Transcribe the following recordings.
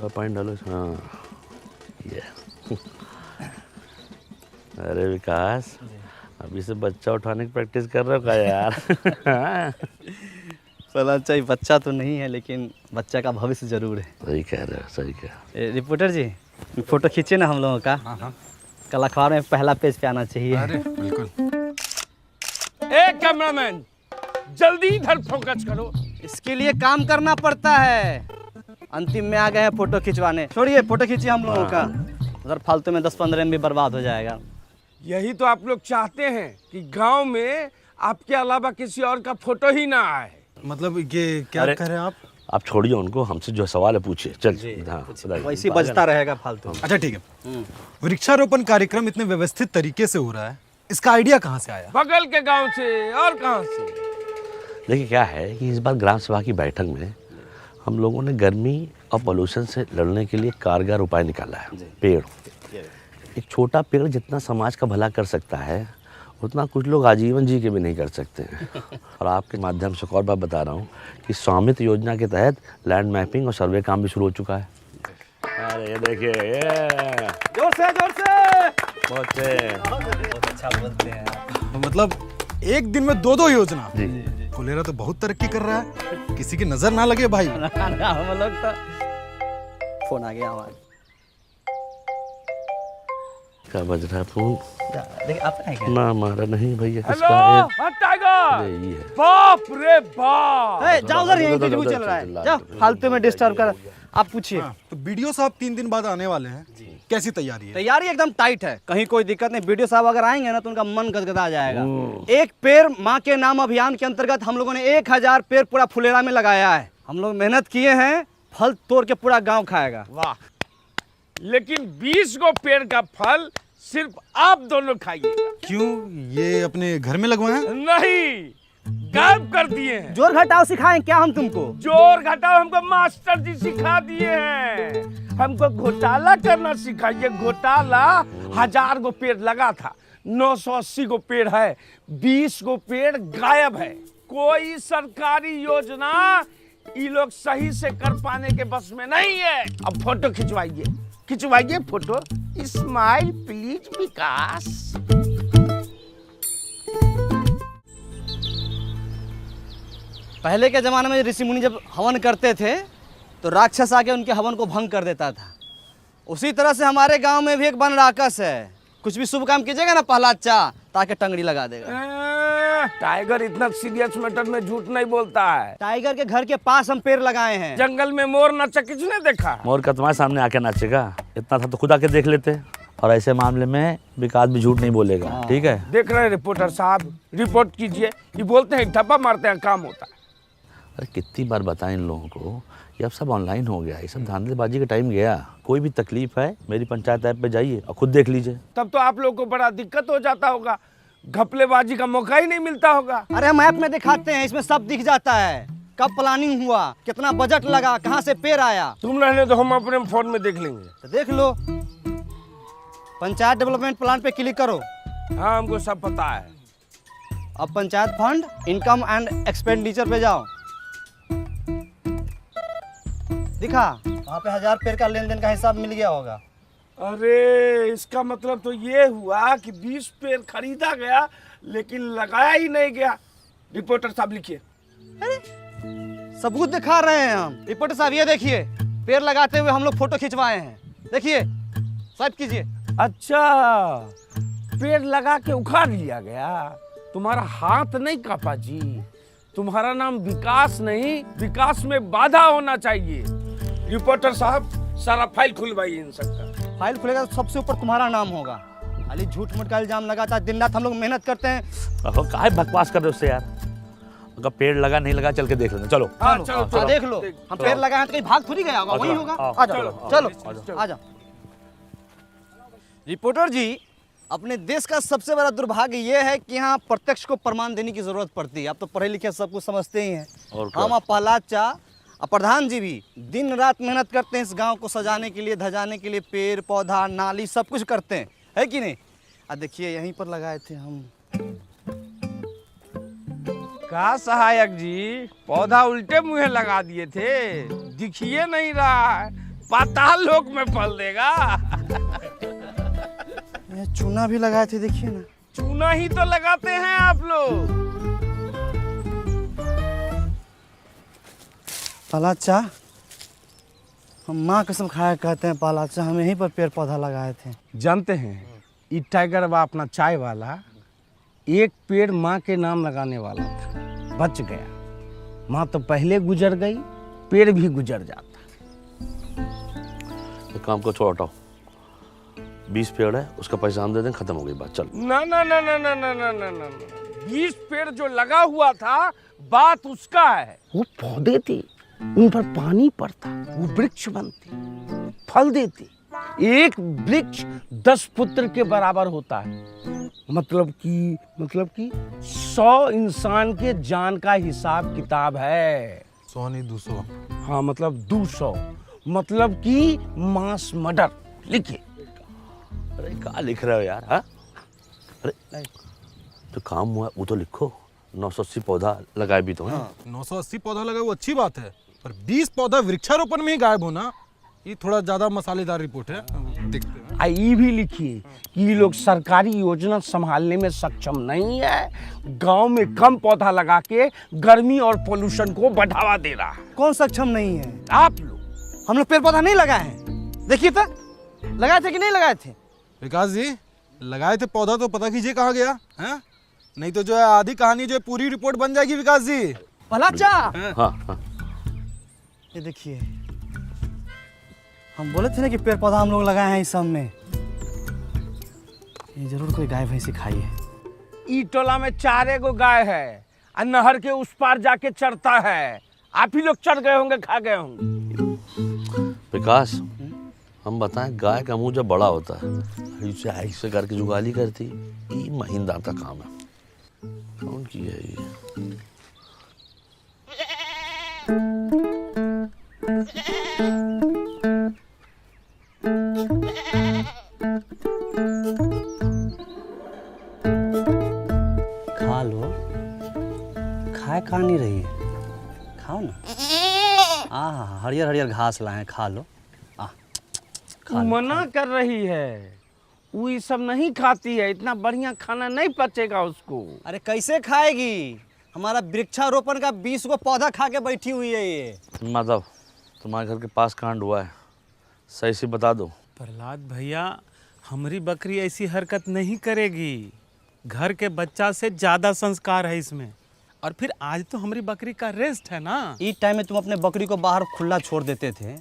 पानी डालो। हाँ ये अरे विकास, अभी से बच्चा उठाने की प्रैक्टिस कर रहे हो क्या यार? चला चाहिए, बच्चा तो नहीं है लेकिन बच्चा का भविष्य जरूर है। सही कह रहे हो, सही कह। रिपोर्टर जी, फोटो खींचे ना हम लोगों का। हाँ। कल अखबार में पहला पेज पे आना चाहिए। अरे बिल्कुल। ए कैमरामैन, जल्दी इधर फोकस करो। इसके लिए काम करना पड़ता है। अंतिम में आ गए हैं फोटो खिंचवाने। छोड़िए, फोटो खींचिए हम लोगों का, अगर फालतू में 10-15 MB बर्बाद हो जाएगा। यही तो आप लोग चाहते हैं कि गांव में आपके अलावा किसी और का फोटो ही ना आए। मतलब ये क्या कह रहे हैं आप छोड़िए उनको, हमसे जो सवाल है पूछिए। चल हाँ, वैसे ही बजता रहेगा फालतू। अच्छा ठीक है। वृक्षारोपण कार्यक्रम इतने व्यवस्थित तरीके से हो रहा है, इसका आइडिया कहाँ से आया? बगल के गांव से और कहां से। देखिए क्या है कि इस बार ग्राम सभा की बैठक में हम लोगों ने गर्मी और पोल्यूशन से लड़ने के लिए कारगर उपाय निकाला है। पेड़, एक छोटा पेड़ जितना समाज का भला कर सकता है उतना कुछ लोग आजीवन जी के भी नहीं कर सकते हैं। और आपके माध्यम से एक और बात बता रहा हूँ कि स्वामित्व योजना के तहत लैंड मैपिंग और सर्वे काम भी शुरू हो चुका है। अरे ये देखिए, जोर से बहुत अच्छा बोलते हैं आप। मतलब एक दिन में 2 योजना। जी। फुलेरा तो बहुत तरक्की कर रहा है, किसी की नजर ना लगे भाई। हम लोग तो फोन आ गया हमारा। क्या बज रहा है फोन? देखिए आपका है क्या? ना हमारा नहीं भैया, हेलो किसका है? हाँ, टाइगर। ये है। बाप रे बाप। जाओ उधर, यहीं इंटरव्यू चल रहा है। जाओ, फालतू में डिस्टर्ब कर। आप पूछिए। तो बीडीओ साहब 3 दिन बाद आने वाले हैं, कैसी तैयारी है? तैयारी एकदम टाइट है, कहीं कोई दिक्कत नहीं। वीडियो साहब अगर आएंगे ना तो उनका मन गदगदा जाएगा। एक पेड़ माँ के नाम अभियान के अंतर्गत हम लोगों ने 1000 पेड़ पूरा फुलेरा में लगाया है। हम लोग मेहनत किए हैं, फल तोड़ के पूरा गांव खाएगा। वाह, लेकिन 20 गो पेड़ का फल सिर्फ आप दोनों खाइएगा। क्यों, ये अपने घर में लगवाए हैं? नहीं, गायब कर दिए हैं। जोर घटाओ सिखाएं क्या हम तुमको? जोर घटाओ हमको मास्टर जी सिखा दिए हैं। हमको घोटाला करना सिखाइए। घोटाला 1000 गो पेड़ लगा था, 980 गो पेड़ है, 20 गो पेड़ गायब है। कोई सरकारी योजना ये लोग सही से कर पाने के बस में नहीं है। अब फोटो खिंचवाइए, खिंचवाइए फोटो। स्माइल प्लीज विकास। पहले के जमाने में ऋषि मुनि जब हवन करते थे तो राक्षस आके उनके हवन को भंग कर देता था। उसी तरह से हमारे गांव में भी एक वन राक्षस है। कुछ भी शुभ काम कीजिएगा ना प्रहलाद चा, ताकि टंगड़ी लगा देगा। टाइगर इतना सीरियस मैटर में झूठ नहीं बोलता है। टाइगर के घर के पास हम पेड़ लगाए हैं। जंगल में मोर नाचा किसने देखा? मोर का तुम्हारे सामने आके नाचेगा? इतना था तो खुद आके देख लेते। और ऐसे मामले में विकास भी झूठ नहीं बोलेगा, ठीक है? देख रहे हैं रिपोर्टर साहब, रिपोर्ट कीजिए। ये बोलते हैं ठप्पा मारते हैं, काम होता है। अरे कितनी बार बताएं इन लोगों को, ये अब सब ऑनलाइन हो गया, ये सब धांधलेबाजी का टाइम गया। कोई भी तकलीफ है मेरी पंचायत ऐप पे जाइए और खुद देख लीजिए। तब तो आप लोग को बड़ा दिक्कत हो जाता होगा, घपलेबाजी का मौका ही नहीं मिलता होगा। अरे हम ऐप में दिखाते हैं, इसमें सब दिख जाता है। कब प्लानिंग हुआ, कितना बजट लगा, कहाँ से पेड़ आया। तुम रहने तो हम अपने फोन में देख लेंगे। तो देख लो, पंचायत डेवलपमेंट प्लान पे क्लिक करो। हाँ, हमको सब पता है। अब panchayat fund, income and expenditure पे जाओ। दिखा, वहाँ पे 1000 पेड़ का लेन देन का हिसाब मिल गया होगा। अरे इसका मतलब तो ये हुआ कि 20 पेड़ खरीदा गया लेकिन लगाया ही नहीं गया। रिपोर्टर साहब लिखिए। अरे सबूत दिखा रहे हैं हम। रिपोर्टर साहब ये देखिए, पेड़ लगाते हुए हम लोग फोटो खिंचवाए हैं। देखिए, स्वाइप कीजिए। अच्छा, पेड़ लगा के उखाड़ लिया गया। तुम्हारा हाथ नहीं कापा जी। तुम्हारा नाम विकास नहीं, विकास में बाधा होना चाहिए। रिपोर्टर साहब, सारा फाइल खुलवाइए इन सबका। फाइल खुलेगा तो सबसे ऊपर तुम्हारा नाम होगा। खाली झूठ मूठ का इल्जाम लगाता है। दिन रात हम लोग मेहनत करते हैं। काहे बकवास कर रहे हो उससे यार? अगर पेड़ लगा नहीं लगा चल के देख लेना। चलो हाँ, चलो देख लो। हम पेड़ लगाए हैं तो कहीं भाग थोड़ी गया होगा, वही होगा। आ जाओ, चलो आ जाओ। रिपोर्टर जी, अपने देश का सबसे बड़ा दुर्भाग्य ये है कि यहाँ प्रत्यक्ष को प्रमाण देने की जरूरत पड़ती है। आप तो पढ़े लिखे सब कुछ समझते ही हैं। हम प्रहलाद चा और प्रधान जी भी दिन रात मेहनत करते हैं इस गांव को सजाने के लिए, धजाने के लिए। पेड़ पौधा नाली सब कुछ करते हैं, है कि नहीं? देखिए यहीं पर लगाए थे हम। का सहायक जी, पौधा उल्टे मुँहे लगा दिए थे, दिखिए नहीं रहा है। पाताल लोक में फल देगा। ये चूना भी लगाए थे, देखिए ना। चूना ही तो लगाते हैं आप लोग। पालाचा, हम माँ कसम खाया कहते हैं पालाचा, हम यहीं पर पेड़ पौधा लगाए थे। जानते हैं, ये टाइगर बा अपना चाय वाला एक पेड़ माँ के नाम लगाने वाला था, बच गया। माँ तो पहले गुजर गई, पेड़ भी गुजर जाता। एक काम को छोड़ हटाओ, 20 पेड़ है, उसका पैसा हम दे दें, खत्म हो गई बात, चल। ना ना ना ना ना ना ना ना ना 20 पेड़ जो लगा हुआ था, बात उसका है। वो पौधे थे, उन पर पानी पड़ता, वो वृक्ष बनते, फल देते। एक वृक्ष 10 पुत्र के बराबर होता है। मतलब कि 100 इंसान के जान का हिसाब किताब है। 100 नहीं 200। हाँ मतलब 200, मतलब कि मास मर्डर। लिखिए। अरे क्या लिख रहे हो यार? हाँ, अरे जो काम हुआ वो तो लिखो। 980 पौधा लगाए भी तो हैं। 980 पौधा लगा वो अच्छी बात है, पर 20 पौधा वृक्षारोपण में ही गायब होना, ये थोड़ा ज्यादा मसालेदार रिपोर्ट है। देखते हैं। ये भी लिखिए कि ये लोग सरकारी योजना संभालने में सक्षम नहीं है, गांव में कम पौधा लगा के गर्मी और पोल्यूशन को बढ़ावा दे रहा है। कौन सक्षम नहीं है? आप लोग। हम लोग पेड़ पौधा नहीं लगाए हैं। देखिए तो, लगाए थे कि नहीं लगाए थे? विकास जी, लगाए थे पौधा तो पता कीजिए कहाँ गया है, नहीं तो जो है आधी कहानी जो है पूरी रिपोर्ट बन जाएगी। विकास जी, पालाचा, हाँ हाँ, ये देखिए, हम बोले थे ना कि पेड़ पौधा हम लोग लगाए हैं इस सब में। ये जरूर कोई गाय भैंसी खाई है। ई टोला में 4 गो गाय है और नहर के उस पार जाके चरता है। आप ही लोग चढ़ गए होंगे, खा गए होंगे। विकास, हम बताएं, गाय का मुंह जब बड़ा होता है, ऐसे ऐसे करके जुगाली करती, ये महीनदार का काम है। कौन की है ये? खा लो, खाए खा नहीं रही है, खाओ ना। हरियर हरियर घास लाए हैं, खा लो। खा लो, मना कर रही है, वो ये सब नहीं खाती है, इतना बढ़िया खाना नहीं पचेगा उसको। अरे कैसे खाएगी? हमारा वृक्षारोपण का 20 गो पौधा खा के बैठी हुई है ये। माधव, तुम्हारे घर के पास कांड हुआ है, सही से बता दो। प्रहलाद भैया, हमारी बकरी ऐसी हरकत नहीं करेगी। घर के बच्चा से ज्यादा संस्कार है इसमें। और फिर आज तो हमारी बकरी का रेस्ट है ना। इस टाइम में तुम अपने बकरी को बाहर खुला छोड़ देते थे,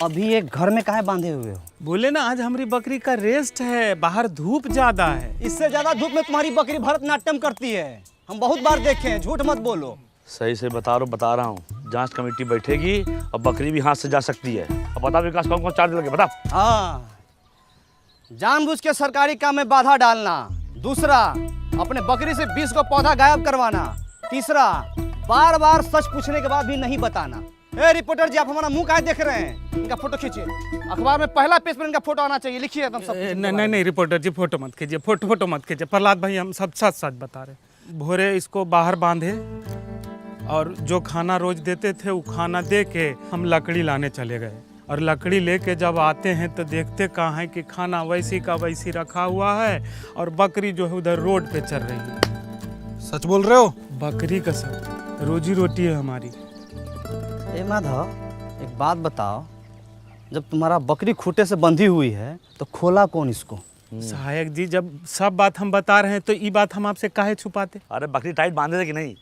अभी एक घर में काहे बांधे हुए हो? बोले ना आज हमारी बकरी का रेस्ट है, बाहर धूप ज्यादा है। इससे ज्यादा धूप में तुम्हारी बकरी भरतनाट्यम करती है, हम बहुत बार देखे हैं, झूठ मत बोलो। सही से बता रहा हूँ। जांच कमेटी बैठेगी और बकरी भी हाथ से जा सकती है। अब बता विकास, कौन कौन चार्ज लगे, बता। हाँ, जानबूझ के सरकारी काम में बाधा डालना। दूसरा, अपने बकरी से 20 को पौधा गायब करवाना। तीसरा, बार बार सच पूछने के बाद भी नहीं बताना। ए रिपोर्टर जी, आप हमारा मुंह काहे देख रहे हैं? इनका फोटो खींचिए, अखबार में पहला पेज पर इनका फोटो आना चाहिए। लिखिए एकदम सब। नहीं रिपोर्टर जी, फोटो मत खींचिए, फोटो मत खींचिए। प्रहलाद भाई, हम सब सच बता रहे। भोरे इसको बाहर बांधे और जो खाना रोज देते थे वो खाना दे के हम लकड़ी लाने चले गए। और लकड़ी लेके जब आते हैं तो देखते कहाँ है कि खाना वैसी का वैसी रखा हुआ है और बकरी जो है उधर रोड पे चल रही है। सच बोल रहे हो? बकरी का सब रोजी रोटी है हमारी। ए माधव, एक बात बताओ, जब तुम्हारा बकरी खूंटे से बंधी हुई है तो खोला कौन इसको? सहायक जी, जब सब बात हम बता रहे हैं तो ये बात हम आपसे काहे छुपाते? अरे बकरी टाइट बांधे थे कि नहीं?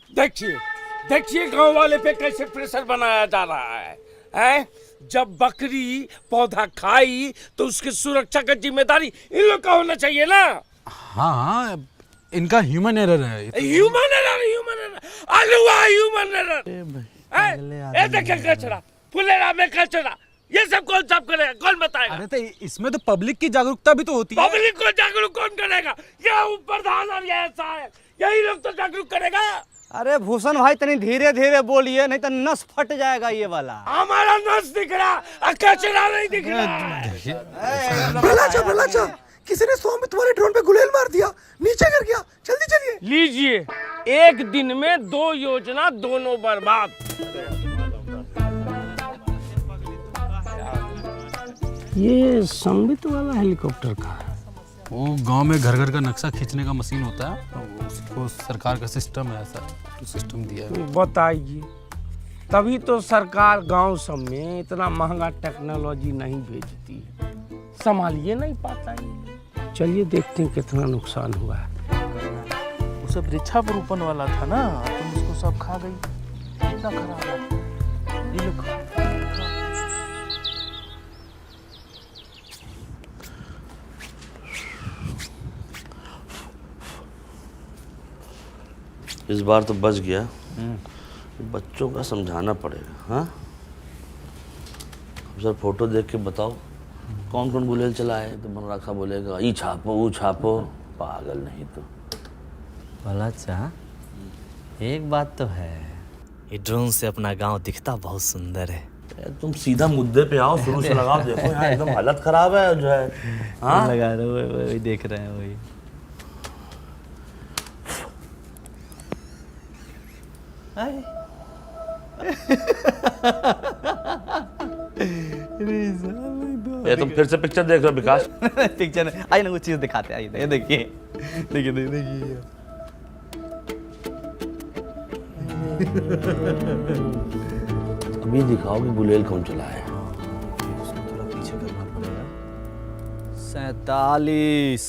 देखिए गांव वाले पे कैसे प्रेशर बनाया जा रहा है, हैं? जब बकरी पौधा खाई तो उसकी सुरक्षा का जिम्मेदारी इन लोग का होना चाहिए ना। हाँ, इनका ह्यूमन एरर है। ह्यूमन एरर, आलूआ ह्यूमन एरर। ए देखिए कचरा, फुलेरा में कचरा, ये सब कौन साफ करेगा, कौन बताएगा? अरे तो इसमें तो पब्लिक की जागरूकता भी तो होती है। पब्लिक को जागरूक कौन करेगा? ये प्रधान और ये सहायक, यही लोग तो जागरूक करेगा। अरे भूषण भाई, तनी धीरे धीरे बोलिए, नहीं तो नस फट जाएगा ये वाला। हमारा नस दिख रहा, कचरा नहीं दिख रहा। भलाचा, किसी ने सौ में तुम्हारे ड्रोन पे गुलेल मार दिया, नीचे गिर गया, जल्दी चलिए। लीजिए, एक दिन में 2 योजना, दोनों बर्बाद। ये संबित वाला हेलीकॉप्टर कहाँ है? वो गांव में घर घर का नक्शा खींचने का मशीन होता है, तो उसको सरकार का सिस्टम है, ऐसा तो सिस्टम दिया है। बताइए, तभी तो सरकार गांव सब में इतना महंगा टेक्नोलॉजी नहीं भेजती है, संभालिए नहीं पाता है। चलिए देखते हैं कितना नुकसान हुआ है। वो सब वृक्षारोपण वाला था ना, तुम उसको सब खा गई, कितना खराब है। ये लो खाओ। इस बार तो बच गया। बच्चों का समझाना पड़ेगा। हाँ सर, फोटो देख के बताओ कौन कौन गुलेल चला है, तो मनराखा बोलेगा ई छापो वो छापो, पागल नहीं तो। भला चाह, एक बात तो है, ये ड्रोन से अपना गांव दिखता बहुत सुंदर है। तुम सीधा मुद्दे पे आओ, शुरू से लगाओ। देखो यहाँ एकदम हालत खराब है जो है। हाँ लगा रहे हो, वही देख रहे हैं, वही। ये तुम फिर से पिक्चर देख रहे हो विकास? पिक्चर आइए ना, कुछ चीज दिखाते हैं। आइए, ये देखिए देखिए देखिए। अभी दिखाओ कि गुलेल कौन चला है। थोड़ा पीछे करना पड़ेगा। 47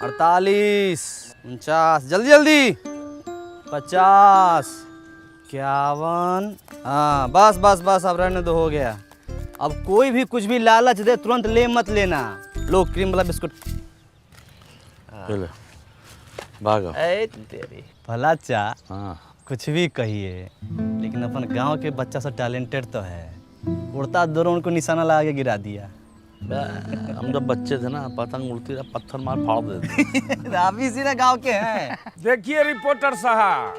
48 49, जल्दी जल्दी। 50 51। हाँ बस बस बस, अब रहने दो, हो गया। अब कोई भी कुछ भी लालच दे तुरंत ले मत लेना। लो क्रीम वाला बिस्कुट। चलो भागो। ए तेरी भला चा, हाँ कुछ भी कहिए, लेकिन अपन गांव के बच्चा सब टैलेंटेड तो है। उड़ता ड्रोन को निशाना लगा के गिरा दिया। हम जब बच्चे थे ना, पतंग उड़ती रहा, पत्थर मार फाड़ देते। आप इसी ना गांव के हैं। देखिए रिपोर्टर साहब,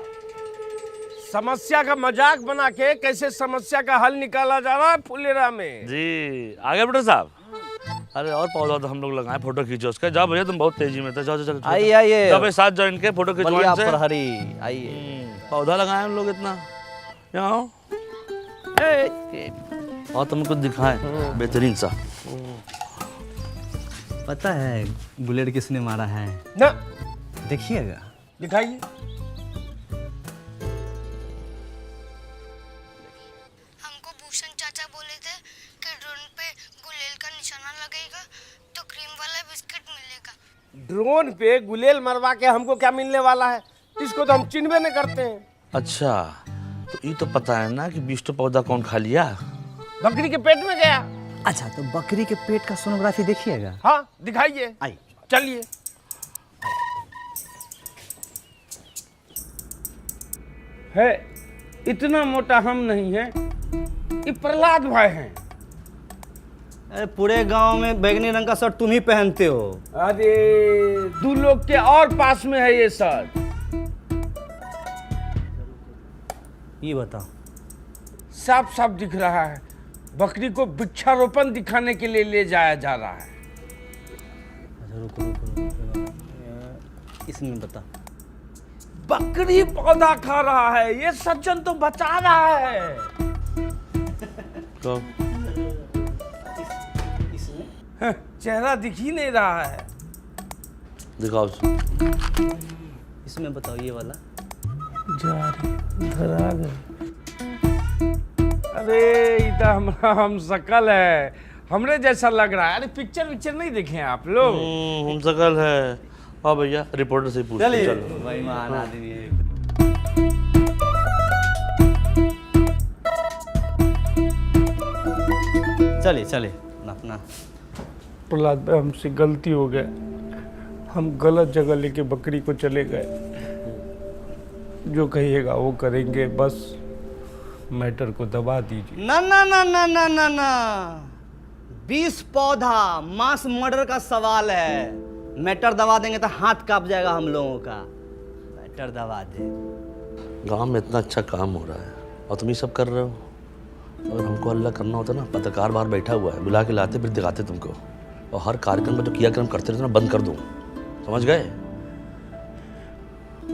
समस्या का मजाक बना के कैसे समस्या का हल निकाला जा रहा है फुलेरा में। जी आगे बेटा साहब। अरे और पौधा तो हम लोग लगाए, फोटो खींचो उसका। जाओ भैया, तुम बहुत तेजी में थे। जाओ जाओ आइए आइए, जाओ साथ जाओ इनके, फोटो खिंचवाने से। प्रहरी आइए। पौधा लगाए हम लोग इतना। यहाँ आओ। और तुमको दिखाएं बेहतरीन सा। पता है बुलेट किसने मारा है? ना देखिएगा। दिखाइए। हमको भूषण चाचा बोले थे कि ड्रोन पे गुलेल का निशाना लगेगा तो क्रीम वाला बिस्किट मिलेगा। ड्रोन पे गुलेल मरवा के हमको क्या मिलने वाला है? इसको तो हम चिन्हबे नहीं करते हैं। अच्छा, तो ये तो पता है ना कि 20 पौधा कौन खा लिया? बकरी के पेट में गया। अच्छा, तो बकरी के पेट का सोनोग्राफी देखिएगा। हाँ दिखाइए। आइए चलिए। है इतना मोटा हम नहीं है, ये प्रहलाद भाई हैं। अरे पूरे गांव में बैगनी रंग का शर्ट तुम ही पहनते हो। अरे 2 लोग के और पास में है ये शर्ट। ये बताओ। साफ साफ दिख रहा है, बकरी को वृक्षारोपण दिखाने के लिए ले जाया जा रहा है। अच्छा रुको रुको रुको, इसमें बता। बकरी पौधा खा रहा है, ये सज्जन तो बचा रहा है। तो हैं, चेहरा दिख ही नहीं रहा है। दिखाओ। इसमें बताओ, ये वाला। जा रही धरा गए। अरे ये तो हमारा हम शकल है, हमरे जैसा लग रहा है। अरे पिक्चर नहीं देखे आप लोग? हम सकल है। हाँ भैया, रिपोर्टर से पूछ चलिए, चलो। भाई महान आदमी है। चलिए चलिए अपना। प्रहलाद भाई, हमसे गलती हो गया, हम गलत जगह लेके बकरी को चले गए। जो कहिएगा वो करेंगे, बस मैटर को दबा दीजिए। ना ना ना ना ना ना ना, 20 पौधा मास मर्डर का सवाल है। मैटर दबा देंगे तो हाथ कांप जाएगा हम लोगों का। मैटर दबा दे। गांव में इतना अच्छा काम हो रहा है और तुम ये सब कर रहे हो। अगर हमको अल्लाह करना होता ना, पत्रकार बाहर बैठा हुआ है, बुला के लाते फिर दिखाते तुमको। और हर कार्यक्रम में जो क्रियाक्रम करते रहते ना, बंद कर दूँ। समझ गए?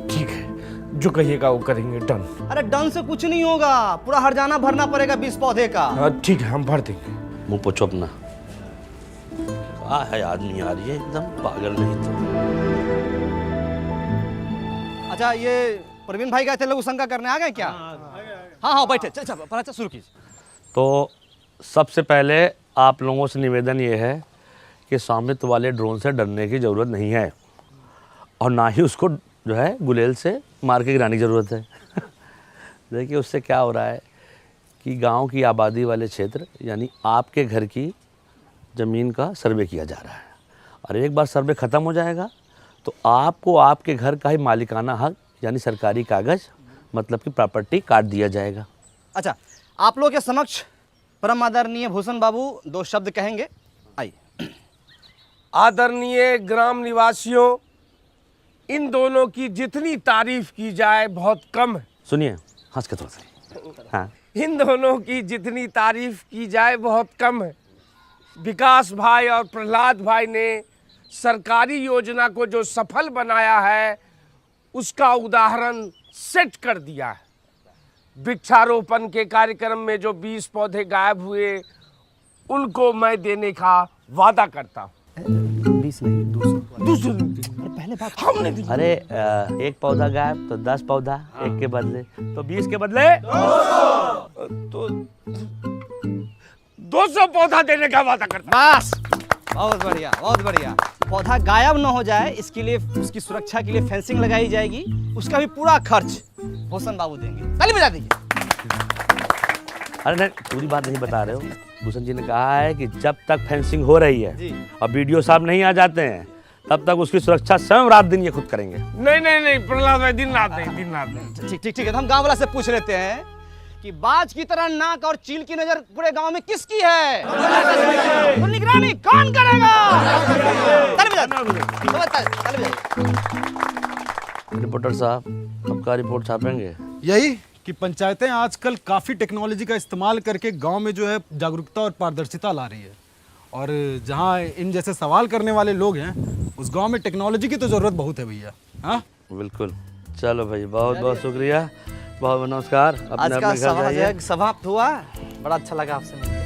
ठीक है, जो कहिएगा वो करेंगे, डन। अरे डन से कुछ नहीं होगा, पूरा हरजाना भरना पड़ेगा 20 पौधे का। हाँ ठीक है, हम भर देंगे। मुंह पोछो अपना। है आदमी यार, ये एकदम पागल नहीं तो। अच्छा, ये प्रवीण भाई गए थे लघु शंका करने, आ गए क्या? हाँ बैठे, चल चल शुरू कीजिए। तो सबसे पहले आप लोगों से निवेदन ये है कि स्वामित्व वाले ड्रोन से डरने की ज़रूरत नहीं है, और ना ही उसको जो है गुलेल से मार के गिराने की ज़रूरत है। देखिए उससे क्या हो रहा है कि गांव की आबादी वाले क्षेत्र यानी आपके घर की ज़मीन का सर्वे किया जा रहा है, और एक बार सर्वे ख़त्म हो जाएगा तो आपको आपके घर का ही मालिकाना हक यानी सरकारी कागज़ मतलब कि प्रॉपर्टी काट दिया जाएगा। अच्छा, आप लोग के समक्ष परम आदरणीय भूषण बाबू 2 शब्द कहेंगे, आइए। आदरणीय ग्राम निवासियों, इन दोनों की जितनी तारीफ की जाए बहुत कम है। सुनिए, हंस के थोड़ा सा। हाँ, इन दोनों की जितनी तारीफ की जाए बहुत कम है। विकास भाई और प्रहलाद भाई ने सरकारी योजना को जो सफल बनाया है उसका उदाहरण सेट कर दिया है। वृक्षारोपण के कार्यक्रम में जो 20 पौधे गायब हुए उनको मैं देने का वादा करता हूँ। 20 नहीं, दूसरा। पहले बात हमने दी। अरे एक पौधा गायब तो 10 पौधा, एक के बदले तो 20 के बदले तो 200 पौधा देने का वादा करता हूँ। बस, बहुत बढ़िया, बहुत बढ़िया। पौधा गायब न हो जाए इसके लिए, उसकी सुरक्षा के लिए फेंसिंग लगाई जाएगी, उसका भी पूरा खर्च भूषण बाबू देंगे। ताली बजा दीजिए। अरे नहीं, पूरी बात नहीं बता रहे हो। भूषण जी ने कहा है कि जब तक फेंसिंग हो रही है जी। और वीडियो साहब नहीं आ जाते हैं तब तक उसकी सुरक्षा स्वयं रात दिन ये खुद करेंगे। नहीं प्रहलाद भाई, दिन रात नहीं, दिन रात नहीं। ठीक है, तो हम गांव वाला से पूछ लेते हैं कि बाज की तरह नाक और चील की नजर पूरे गांव में किसकी है? तो निगरानी कौन करेगा? ताली बजा दीजिए। ताली बजाइए। रिपोर्टर साहब, आपका रिपोर्ट छापेंगे? यही कि पंचायतें आजकल काफ़ी टेक्नोलॉजी का इस्तेमाल करके गांव में जो है जागरूकता और पारदर्शिता ला रही है, और जहां इन जैसे सवाल करने वाले लोग हैं उस गांव में टेक्नोलॉजी की तो ज़रूरत बहुत है भैया। हाँ बिल्कुल। चलो भाई, बहुत बहुत शुक्रिया, बहुत नमस्कार। आज का घर जाइए। समाप्त हुआ, बड़ा अच्छा लगा आपसे मिलकर।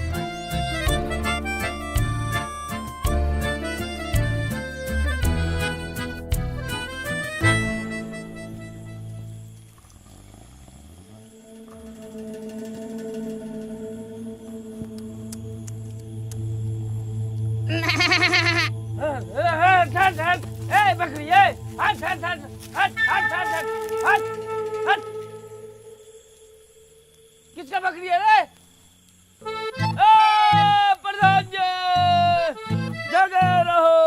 बकरी, हट हट हट हट हट हट हट हट। किसका बकरी है रे? प्रधान जी, जगे रहो।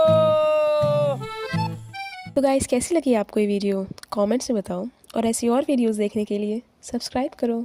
तो गाइस, कैसी लगी आपको ये वीडियो? कमेंट्स में बताओ, और ऐसी और वीडियोस देखने के लिए सब्सक्राइब करो।